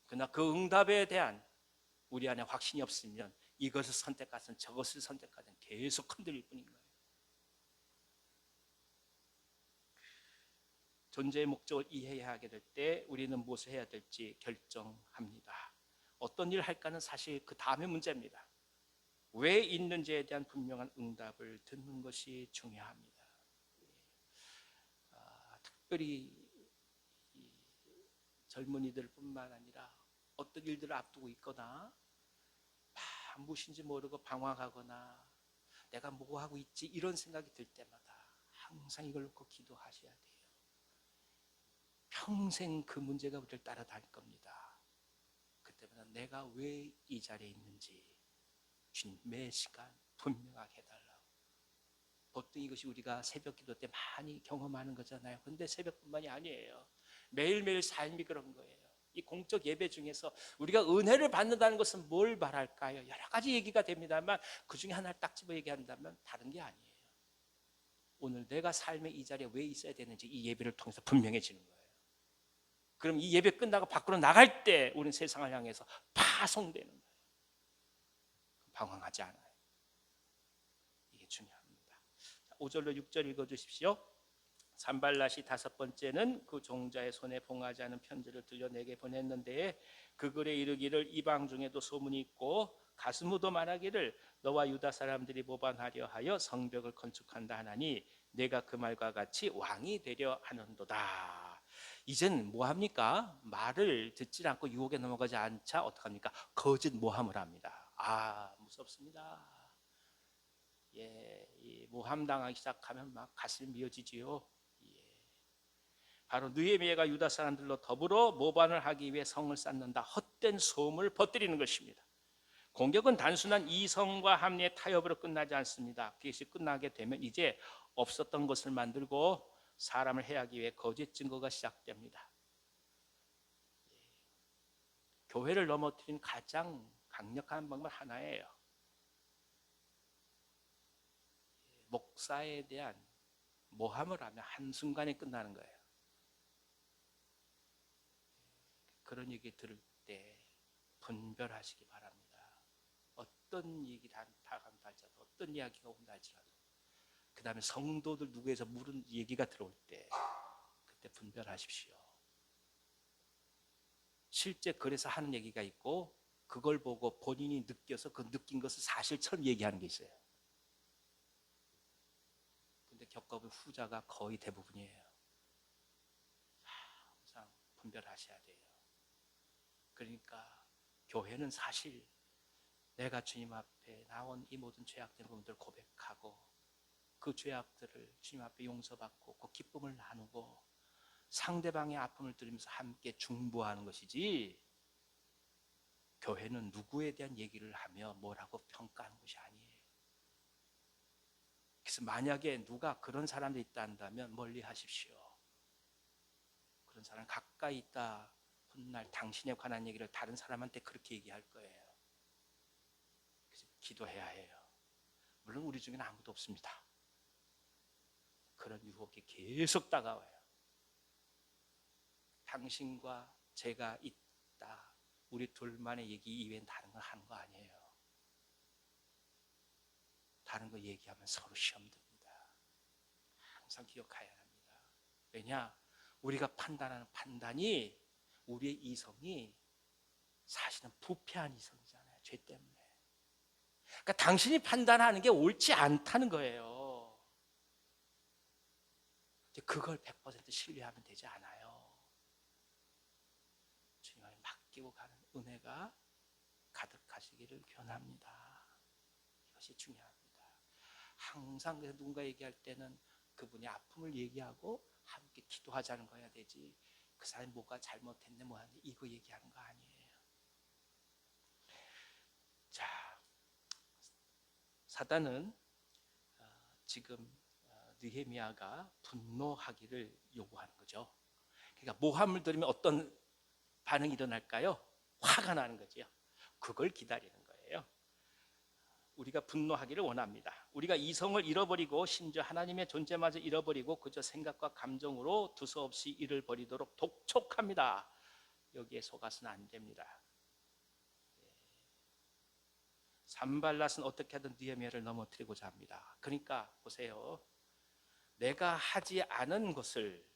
그러나 그 응답에 대한 우리 안에 확신이 없으면 이것을 선택하든 저것을 선택하든 계속 흔들릴 뿐인 거예요. 존재의 목적을 이해하게 될 때 우리는 무엇을 해야 될지 결정합니다. 어떤 일을 할까는 사실 그 다음의 문제입니다. 왜 있는지에 대한 분명한 응답을 듣는 것이 중요합니다. 특별히 젊은이들 뿐만 아니라 어떤 일들을 앞두고 있거나 무엇인지 모르고 방황하거나 내가 뭐 하고 있지 이런 생각이 들 때마다 항상 이걸 놓고 기도하셔야 돼요. 평생 그 문제가 우리를 따라다닐 겁니다. 그때마다 내가 왜 이 자리에 있는지 주님 매 시간 분명하게 해달라고. 보통 이것이 우리가 새벽 기도 때 많이 경험하는 거잖아요. 그런데 새벽뿐만이 아니에요. 매일매일 삶이 그런 거예요. 이 공적 예배 중에서 우리가 은혜를 받는다는 것은 뭘 말할까요? 여러 가지 얘기가 됩니다만 그 중에 하나를 딱 집어 얘기한다면 다른 게 아니에요. 오늘 내가 삶의 이 자리에 왜 있어야 되는지 이 예배를 통해서 분명해지는 거예요. 그럼 이 예배 끝나고 밖으로 나갈 때 우리는 세상을 향해서 파송되는 거예요. 방황하지 않아요. 이게 중요합니다. 5절로 6절 읽어주십시오. 산발랏이 다섯 번째는 그 종자의 손에 봉하지 않은 편지를 들려 내게 보냈는데 그 글에 이르기를 이방 중에도 소문이 있고 가스무도 말하기를 너와 유다 사람들이 모반하려 하여 성벽을 건축한다 하나니 내가 그 말과 같이 왕이 되려 하는도다. 이젠 뭐합니까? 말을 듣지 않고 유혹에 넘어가지 않자 어떡합니까? 거짓 모함을 합니다. 무섭습니다. 이 모함당하기 시작하면 막 가슴이 미어지지요. 바로 느헤미야가 유다 사람들로 더불어 모반을 하기 위해 성을 쌓는다. 헛된 소음을 퍼뜨리는 것입니다. 공격은 단순한 이성과 합리의 타협으로 끝나지 않습니다. 그것이 끝나게 되면 이제 없었던 것을 만들고 사람을 해하기 위해 거짓 증거가 시작됩니다. 교회를 넘어뜨린 가장 강력한 방법 하나예요. 목사에 대한 모함을 하면 한순간에 끝나는 거예요. 그런 얘기 들을 때 분별하시기 바랍니다. 어떤 얘기를 다간다 할지라도, 어떤 이야기가 온다 할지라도, 그 다음에 성도들 누구에서 물은 얘기가 들어올 때 그때 분별하십시오. 실제 그래서 하는 얘기가 있고, 그걸 보고 본인이 느껴서 그 느낀 것을 사실처럼 얘기하는 게 있어요. 근데 겪어본 후자가 거의 대부분이에요. 항상 분별하셔야 돼요. 그러니까 교회는 사실 내가 주님 앞에 나온 이 모든 죄악된 부분들을 고백하고 그 죄악들을 주님 앞에 용서받고 그 기쁨을 나누고 상대방의 아픔을 들으면서 함께 중보하는 것이지, 교회는 누구에 대한 얘기를 하며 뭐라고 평가하는 것이 아니에요. 그래서 만약에 누가 그런 사람이 있다 한다면 멀리 하십시오. 그런 사람 가까이 있다 훗날 당신에 관한 얘기를 다른 사람한테 그렇게 얘기할 거예요. 그래서 기도해야 해요. 물론 우리 중에는 아무도 없습니다. 그런 유혹이 계속 다가와요. 당신과 제가 있다, 우리 둘만의 얘기 이외엔 다른 걸 하는 거 아니에요. 다른 거 얘기하면 서로 시험 듭니다. 항상 기억해야 합니다. 왜냐? 우리가 판단하는 판단이, 우리의 이성이 사실은 부패한 이성이잖아요. 죄 때문에. 그러니까 당신이 판단하는 게 옳지 않다는 거예요. 그걸 100% 신뢰하면 되지 않아요. 주님을 맡기고 가는 은혜가 가득하시기를 권합니다. 이것이 중요합니다. 항상 누군가 얘기할 때는 그분의 아픔을 얘기하고 함께 기도하자는 거야 되지, 그 사람이 뭐가 잘못했네 뭐하네 이거 얘기하는 거 아니에요. 자, 사단은 지금 느헤미야가 분노하기를 요구하는 거죠. 그러니까 모함을 들으면 어떤 반응이 일어날까요? 화가 나는 거죠. 그걸 기다리는 거예요. 우리가 분노하기를 원합니다. 우리가 이성을 잃어버리고 심지어 하나님의 존재마저 잃어버리고 그저 생각과 감정으로 두서없이 일을 벌이도록 독촉합니다. 여기에 속아서는 안 됩니다. 산발랏은 어떻게 하든 느헤미야를 넘어뜨리고자 합니다. 그러니까 보세요. 내가 하지 않은 것을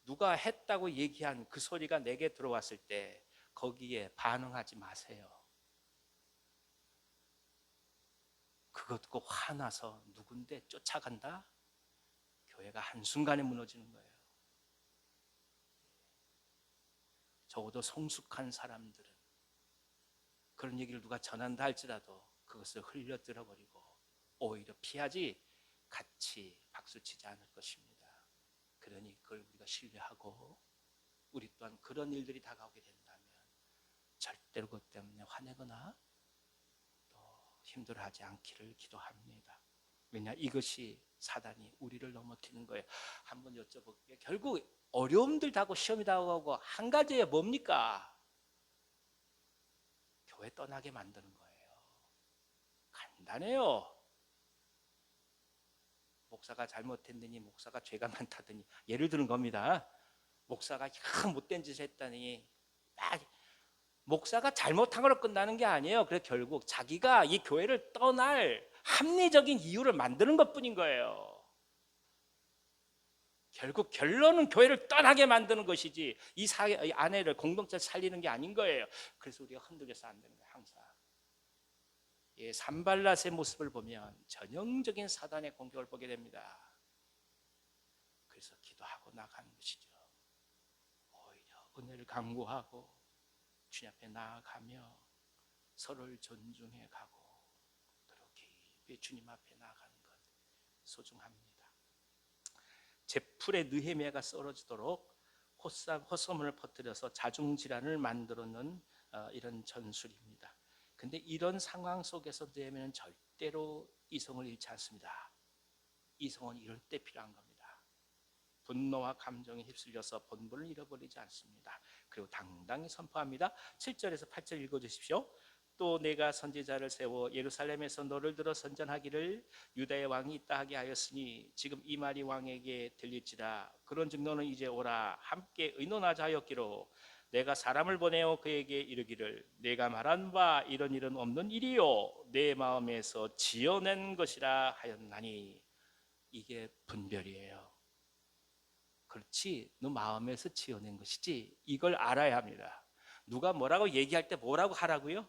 누가 했다고 얘기한 그 소리가 내게 들어왔을 때 거기에 반응하지 마세요. 그거 듣고 화나서 누군데 쫓아간다? 교회가 한순간에 무너지는 거예요. 적어도 성숙한 사람들은 그런 얘기를 누가 전한다 할지라도 그것을 흘려들어버리고 오히려 피하지 같이 박수치지 않을 것입니다. 그러니 그걸 우리가 신뢰하고 우리 또한 그런 일들이 다가오게 된다면 절대로 그것 때문에 화내거나 또 힘들어하지 않기를 기도합니다. 왜냐, 이것이 사단이 우리를 넘어뜨리는 거예요. 한번 여쭤볼게요. 결국 어려움들 다고 시험이 다가오고 한 가지에 뭡니까? 교회 떠나게 만드는 거예요. 간단해요. 목사가 잘못했느니, 목사가 죄가 많다더니, 예를 드는 겁니다. 목사가 못된 짓을 했다니, 목사가 잘못한 걸로 끝나는 게 아니에요. 그래서 결국 자기가 이 교회를 떠날 합리적인 이유를 만드는 것뿐인 거예요. 결국 결론은 교회를 떠나게 만드는 것이지 이 아내를 공동체를 살리는 게 아닌 거예요. 그래서 우리가 흔들려서 안 되는 거예요. 항상 산발랏의 모습을 보면 전형적인 사단의 공격을 보게 됩니다. 그래서 기도하고 나가는 것이죠. 오히려 은혜를 강구하고 주님 앞에 나아가며 서로를 존중해 가고 그렇게 주님 앞에 나아가는 것 소중합니다. 제풀의 느헤미야가 쓰러지도록 헛소문을 퍼뜨려서 자중질환을 만들어놓은 이런 전술입니다. 근데 이런 상황 속에서 느헤미야는 절대로 이성을 잃지 않습니다. 이성은 이럴 때 필요한 겁니다. 분노와 감정에 휩쓸려서 본분을 잃어버리지 않습니다. 그리고 당당히 선포합니다. 7절에서 8절 읽어주십시오. 또 내가 선지자를 세워 예루살렘에서 너를 들어 선전하기를 유다의 왕이 있다 하게 하였으니 지금 이 말이 왕에게 들릴지라. 그런즉 너는 이제 오라 함께 의논하자 하였기로 내가 사람을 보내어 그에게 이르기를 내가 말한 바 이런 일은 없는 일이요 내 마음에서 지어낸 것이라 하였나니. 이게 분별이에요. 그렇지, 너 마음에서 지어낸 것이지. 이걸 알아야 합니다. 누가 뭐라고 얘기할 때 뭐라고 하라고요?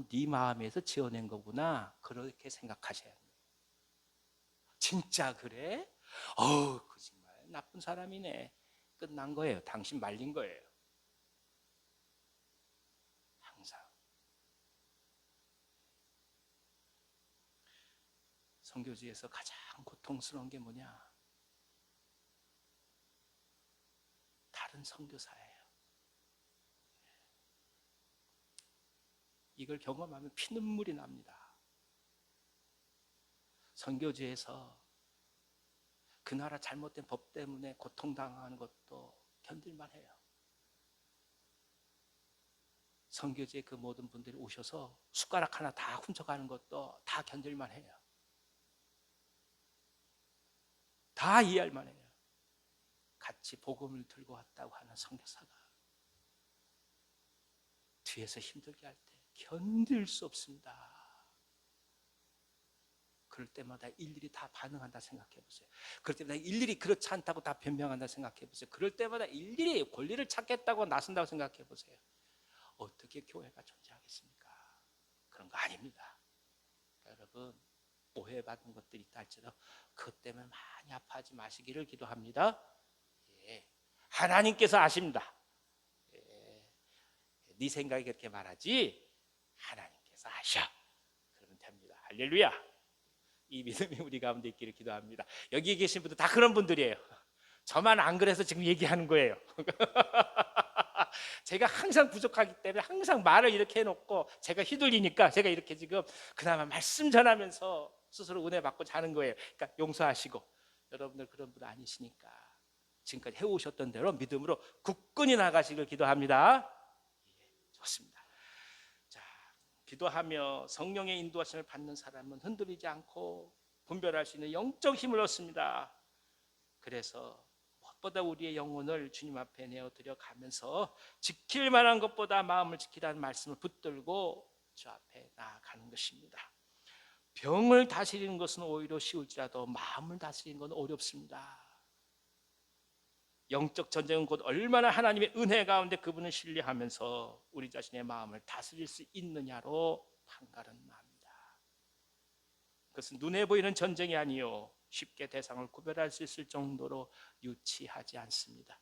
네 마음에서 지어낸 거구나. 그렇게 생각하셔야 합니다. 진짜 그래? 그 정말 나쁜 사람이네. 끝난 거예요. 당신 말린 거예요. 항상 선교지에서 가장 고통스러운 게 뭐냐? 다른 선교사예요. 이걸 경험하면 피눈물이 납니다. 선교지에서 그 나라 잘못된 법 때문에 고통당하는 것도 견딜만 해요. 선교지에 그 모든 분들이 오셔서 숟가락 하나 다 훔쳐가는 것도 다 견딜만 해요. 다 이해할만 해요. 같이 복음을 들고 왔다고 하는 선교사가 뒤에서 힘들게 할 때 견딜 수 없습니다. 그럴 때마다 일일이 다 반응한다 생각해 보세요. 그럴 때마다 일일이 그렇지 않다고 다 변명한다 생각해 보세요. 그럴 때마다 일일이 권리를 찾겠다고 나선다고 생각해 보세요. 어떻게 교회가 존재하겠습니까? 그런 거 아닙니다. 여러분, 오해받는 것들이 있다 할지라도 그것 때문에 많이 아파하지 마시기를 기도합니다. 예. 하나님께서 아십니다. 예. 네 생각이 그렇게 말하지 하나님께서 아셔. 그러면 됩니다. 할렐루야. 이 믿음이 우리 가운데 있기를 기도합니다. 여기 계신 분들 다 그런 분들이에요. 저만 안 그래서 지금 얘기하는 거예요. 제가 항상 부족하기 때문에 항상 말을 이렇게 해놓고 제가 휘둘리니까 제가 이렇게 지금 그나마 말씀 전하면서 스스로 은혜 받고 자는 거예요. 그러니까 용서하시고, 여러분들 그런 분 아니시니까 지금까지 해오셨던 대로 믿음으로 굳건히 나가시길 기도합니다. 예, 좋습니다. 자, 기도하며 성령의 인도하심을 받는 사람은 흔들리지 않고 분별할 수 있는 영적 힘을 얻습니다. 그래서 무엇보다 우리의 영혼을 주님 앞에 내어드려 가면서 지킬 만한 것보다 마음을 지키라는 말씀을 붙들고 주 앞에 나아가는 것입니다. 병을 다스리는 것은 오히려 쉬울지라도 마음을 다스리는 건 어렵습니다. 영적 전쟁은 곧 얼마나 하나님의 은혜 가운데 그분을 신뢰하면서 우리 자신의 마음을 다스릴 수 있느냐로 판가름납니다. 그것은 눈에 보이는 전쟁이 아니요 쉽게 대상을 구별할 수 있을 정도로 유치하지 않습니다.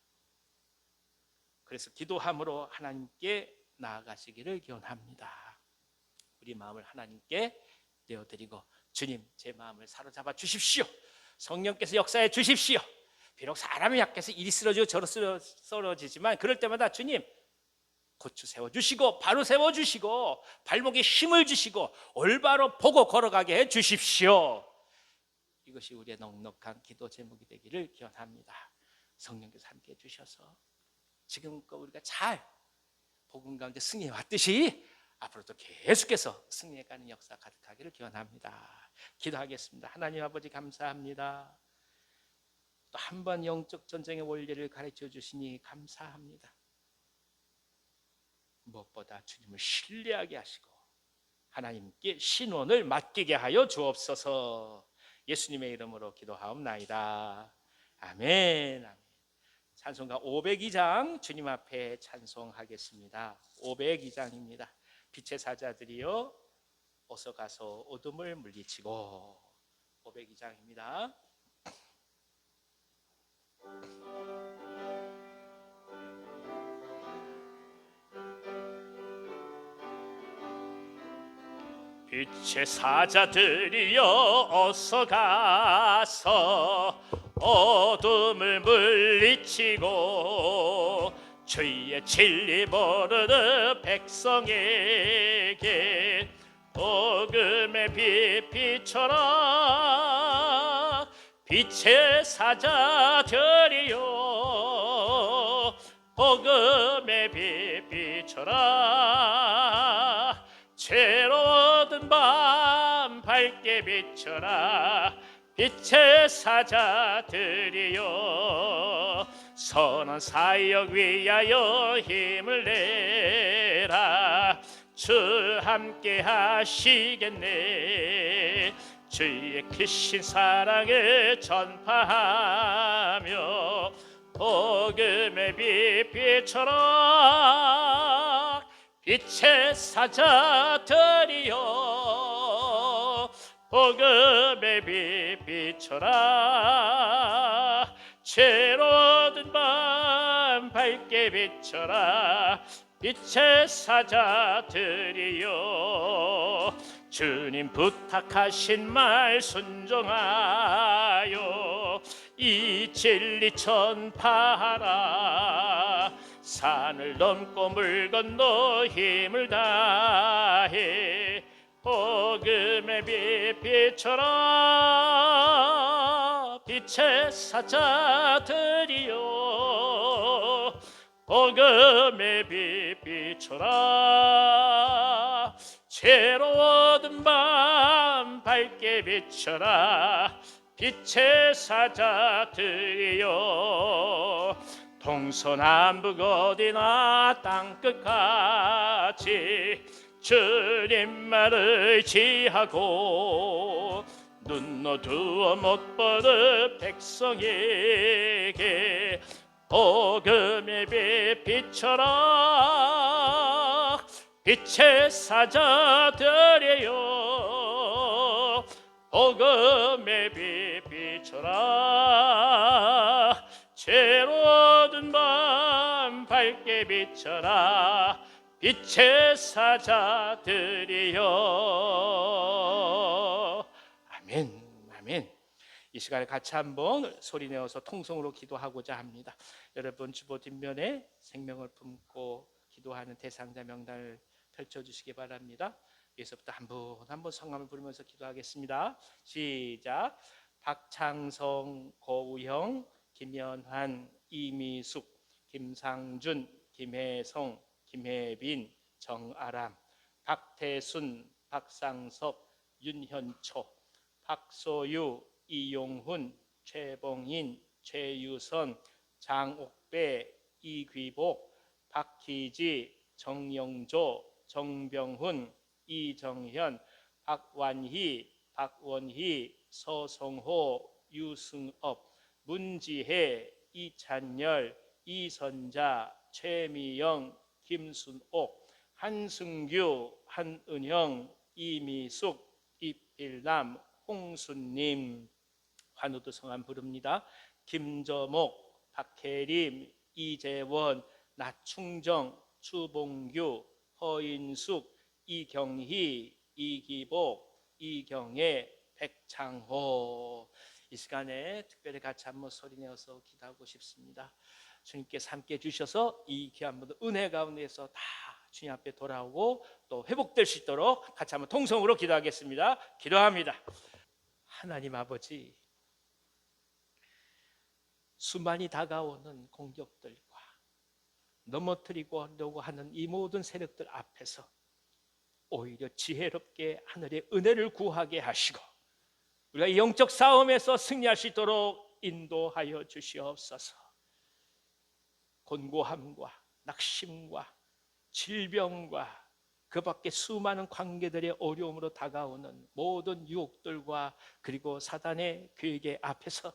그래서 기도함으로 하나님께 나아가시기를 기원합니다. 우리 마음을 하나님께 내어드리고, 주님 제 마음을 사로잡아 주십시오. 성령께서 역사해 주십시오. 비록 사람이 약해서 이리 쓰러지고 저리 쓰러지지만 그럴 때마다 주님 고추 세워주시고 바로 세워주시고 발목에 힘을 주시고 올바로 보고 걸어가게 해 주십시오. 이것이 우리의 넉넉한 기도 제목이 되기를 기원합니다. 성령께서 함께해 주셔서 지금껏 우리가 잘 복음 가운데 승리해 왔듯이 앞으로도 계속해서 승리해가는 역사 가득하기를 기원합니다. 기도하겠습니다. 하나님 아버지 감사합니다. 또 한 번 영적 전쟁의 원리를 가르쳐 주시니 감사합니다. 무엇보다 주님을 신뢰하게 하시고 하나님께 신원을 맡기게 하여 주옵소서. 예수님의 이름으로 기도하옵나이다. 아멘. 아멘. 찬송가 502장 주님 앞에 찬송하겠습니다. 502장입니다. 빛의 사자들이여 어서 가서 어둠을 물리치고. 502장입니다. 빛의 사자들이여 어서 가서 어둠을 물리치고 주의 진리 모르는 백성에게 복음의 빛 비춰라. 빛의 사자들이여 복음의 빛 비춰라. 죄로든 밤 밝게 비춰라. 빛의 사자들이여 선한 사역 위하여 힘을 내라. 주 함께 하시겠네. 주의 크신 사랑을 전파하며 복음의 빛 비춰라. 빛의 사자들이여 복음의 빛 비춰라. 죄로든 밤 밝게 비춰라. 빛의 사자들이여 주님 부탁하신 말 순종하여 이 진리 전파하라. 산을 넘고 물 건너 힘을 다해 복음의 빛 비춰라. 빛의 사자들이여 복음의 빛 비춰라. 죄로워든 밤 밝게 비춰라. 빛의 사자들이여 동서남북 어디나 땅끝까지 주님 말을 지하고 눈 어두워 못 보는 백성에게 복음의 빛 비춰라. 빛의 사자들이여 복음의 빛 비춰라. 죄로든 밤 밝게 비춰라. 빛의 사자들이여. 아멘. 아멘. 이 시간에 같이 한번 소리내어서 통성으로 기도하고자 합니다. 여러분 주보 뒷면에 생명을 품고 기도하는 대상자 명단을 펼쳐주시기 바랍니다. 여기서부터 한 분 한 분 성함을 부르면서 기도하겠습니다. 시작. 박창성, 고우형, 김연환, 이미숙, 김상준, 김혜성, 김혜빈, 정아람, 박태순, 박상섭, 윤현초, 박소유, 이용훈, 최봉인, 최유선, 장옥배, 이귀복, 박희지, 정영조, 정병훈, 이정현, 박완희, 박원희, 서성호, 유승업, 문지혜, 이찬열, 이선자, 최미영, 김순옥, 한승규, 한은영, 이미숙, 이필남, 홍순님, 환우도 성함 부릅니다. 김저목, 박혜림, 이재원, 나충정, 추봉규, 허인숙, 이경희, 이기복, 이경애, 백창호. 이 시간에 특별히 같이 한번 소리내어서 기도하고 싶습니다. 주님께서 함께 주셔서 이 귀한 분들 은혜 가운데서 다 주님 앞에 돌아오고 또 회복될 수 있도록 같이 한번 통성으로 기도하겠습니다. 기도합니다. 하나님 아버지, 수많이 다가오는 공격들과 넘어뜨리고 하려고 하는 이 모든 세력들 앞에서 오히려 지혜롭게 하늘의 은혜를 구하게 하시고 우리가 영적 싸움에서 승리할 수 있도록 인도하여 주시옵소서. 곤고함과 낙심과 질병과 그 밖에 수많은 관계들의 어려움으로 다가오는 모든 유혹들과 그리고 사단의 계획의 앞에서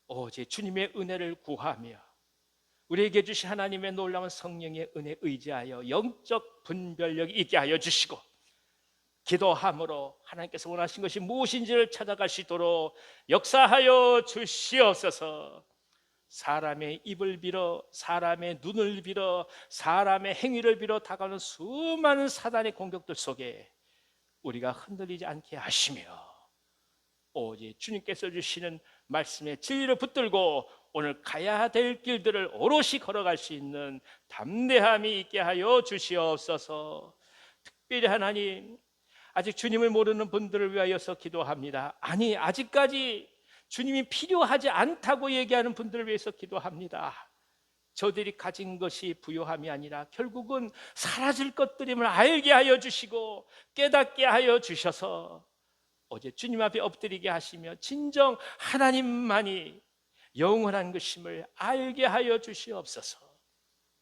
오직 주님의 은혜를 구하며 우리에게 주신 하나님의 놀라운 성령의 은혜에 의지하여 영적 분별력이 있게 하여 주시고 기도함으로 하나님께서 원하신 것이 무엇인지를 찾아갈 수 있도록 역사하여 주시옵소서. 사람의 입을 빌어 사람의 눈을 빌어 사람의 행위를 빌어 다가오는 수많은 사단의 공격들 속에 우리가 흔들리지 않게 하시며 오직 주님께서 주시는 말씀의 진리를 붙들고 오늘 가야 될 길들을 오롯이 걸어갈 수 있는 담대함이 있게 하여 주시옵소서. 특별히 하나님, 아직 주님을 모르는 분들을 위하여서 기도합니다. 아니, 아직까지 주님이 필요하지 않다고 얘기하는 분들을 위해서 기도합니다. 저들이 가진 것이 부요함이 아니라 결국은 사라질 것들임을 알게 하여 주시고 깨닫게 하여 주셔서 어제 주님 앞에 엎드리게 하시며 진정 하나님만이 영원한 것임을 알게 하여 주시옵소서.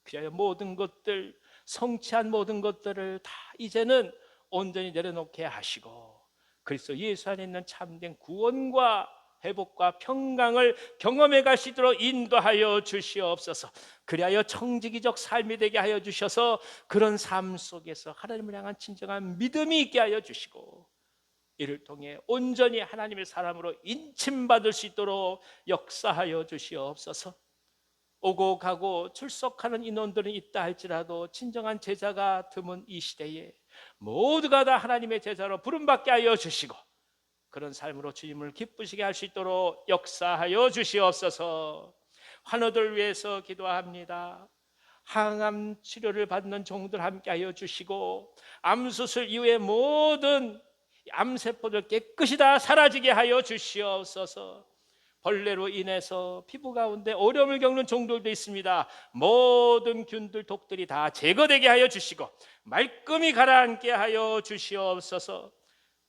그리하여 모든 것들, 성취한 모든 것들을 다 이제는 온전히 내려놓게 하시고 그리스도 예수 안에 있는 참된 구원과 회복과 평강을 경험해 가시도록 인도하여 주시옵소서. 그리하여 청지기적 삶이 되게 하여 주셔서 그런 삶 속에서 하나님을 향한 진정한 믿음이 있게 하여 주시고 이를 통해 온전히 하나님의 사람으로 인침받을 수 있도록 역사하여 주시옵소서. 오고 가고 출석하는 인원들은 있다 할지라도 진정한 제자가 드문 이 시대에 모두가 다 하나님의 제자로 부름받게 하여 주시고 그런 삶으로 주님을 기쁘시게 할 수 있도록 역사하여 주시옵소서. 환우들 위해서 기도합니다. 항암 치료를 받는 종들 함께 하여 주시고 암수술 이후에 모든 암세포들 깨끗이 다 사라지게 하여 주시옵소서. 벌레로 인해서 피부 가운데 어려움을 겪는 종들도 있습니다. 모든 균들 독들이 다 제거되게 하여 주시고 말끔히 가라앉게 하여 주시옵소서.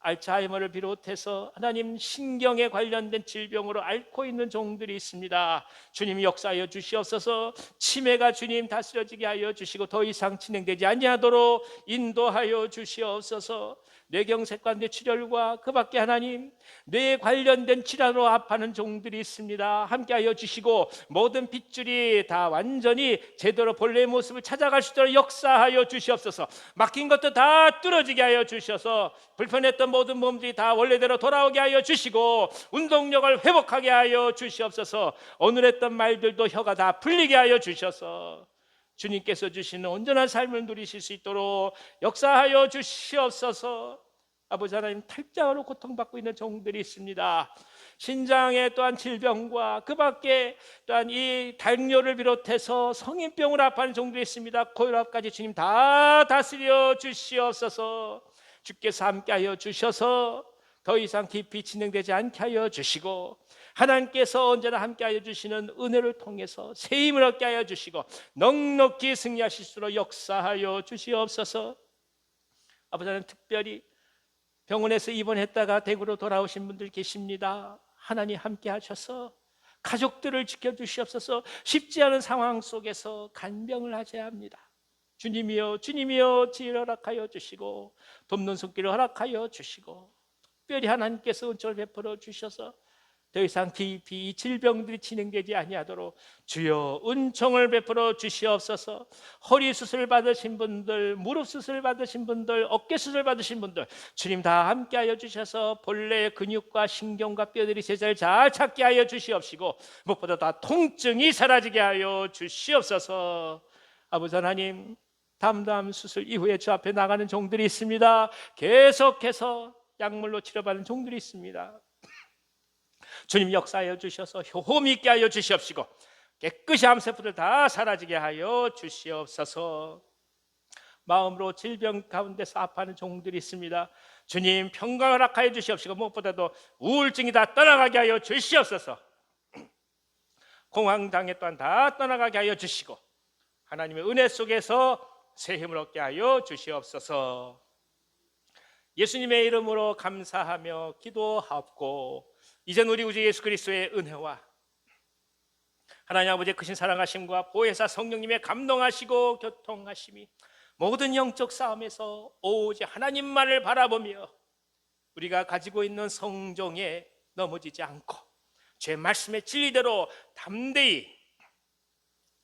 알츠하이머를 비롯해서 하나님 신경에 관련된 질병으로 앓고 있는 종들이 있습니다. 주님 역사하여 주시옵소서. 치매가 주님 다스려지게 하여 주시고 더 이상 진행되지 아니하도록 인도하여 주시옵소서. 뇌경색과 뇌출혈과 그 밖에 하나님 뇌에 관련된 질환으로 아파하는 종들이 있습니다. 함께하여 주시고 모든 핏줄이 다 완전히 제대로 본래의 모습을 찾아갈 수 있도록 역사하여 주시옵소서. 막힌 것도 다 뚫어지게 하여 주셔서 불편했던 모든 몸들이 다 원래대로 돌아오게 하여 주시고 운동력을 회복하게 하여 주시옵소서. 오늘 했던 말들도 혀가 다 풀리게 하여 주셔서 주님께서 주시는 온전한 삶을 누리실 수 있도록 역사하여 주시옵소서. 아버지 하나님, 탈장으로 고통받고 있는 종들이 있습니다. 신장에 또한 질병과 그 밖에 또한 이 당뇨를 비롯해서 성인병으로 아파하는 종들이 있습니다. 고혈압까지 주님 다 다스려 주시옵소서. 주께서 함께하여 주셔서 더 이상 깊이 진행되지 않게 하여 주시고 하나님께서 언제나 함께하여 주시는 은혜를 통해서 새 힘을 얻게 하여 주시고 넉넉히 승리하실 수 있도록 역사하여 주시옵소서. 아버지 하나님, 특별히 병원에서 입원했다가 대구로 돌아오신 분들 계십니다. 하나님 함께하셔서 가족들을 지켜주시옵소서. 쉽지 않은 상황 속에서 간병을 하셔야 합니다. 주님이여, 주님이여, 지혜를 허락하여 주시고 돕는 손길을 허락하여 주시고 특별히 하나님께서 은총을 베풀어 주셔서 더 이상 깊이 이 질병들이 진행되지 아니하도록 주여 은총을 베풀어 주시옵소서. 허리 수술 받으신 분들, 무릎 수술 받으신 분들, 어깨 수술 받으신 분들 주님 다 함께하여 주셔서 본래의 근육과 신경과 뼈들이 제자를 잘 찾게 하여 주시옵시고 무엇보다 다 통증이 사라지게 하여 주시옵소서. 아버지 하나님, 담담 수술 이후에 주 앞에 나가는 종들이 있습니다. 계속해서 약물로 치료받는 종들이 있습니다. 주님 역사하여 주셔서 효험 있게 하여 주시옵시고 깨끗이 암세포들 다 사라지게 하여 주시옵소서. 마음으로 질병 가운데서 아파하는 종들이 있습니다. 주님 평강을 허락하여 주시옵시고 무엇보다도 우울증이 다 떠나가게 하여 주시옵소서. 공황장애 또한 다 떠나가게 하여 주시고 하나님의 은혜 속에서 새 힘을 얻게 하여 주시옵소서. 예수님의 이름으로 감사하며 기도하옵고 이젠 우리 구주 예수 그리스도의 은혜와 하나님 아버지의 크신 사랑하심과 보혜사 성령님의 감동하시고 교통하심이 모든 영적 싸움에서 오직 하나님만을 바라보며 우리가 가지고 있는 성종에 넘어지지 않고 죄 말씀의 진리대로 담대히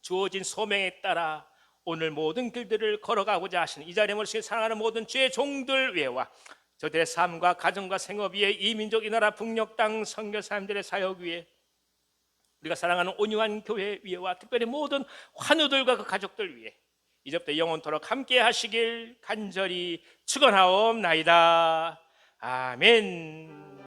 주어진 소명에 따라 오늘 모든 길들을 걸어가고자 하시는 이 자리에 모신 사랑하는 모든 주의 종들 위에와 저들의 삶과 가정과 생업 위에 이 민족 이 나라 북녘 땅 선교사님들의 사역 위에 우리가 사랑하는 온유한 교회 위에와 특별히 모든 환우들과 그 가족들 위에 이제부터 영원토록 함께 하시길 간절히 축원하옵나이다. 아멘.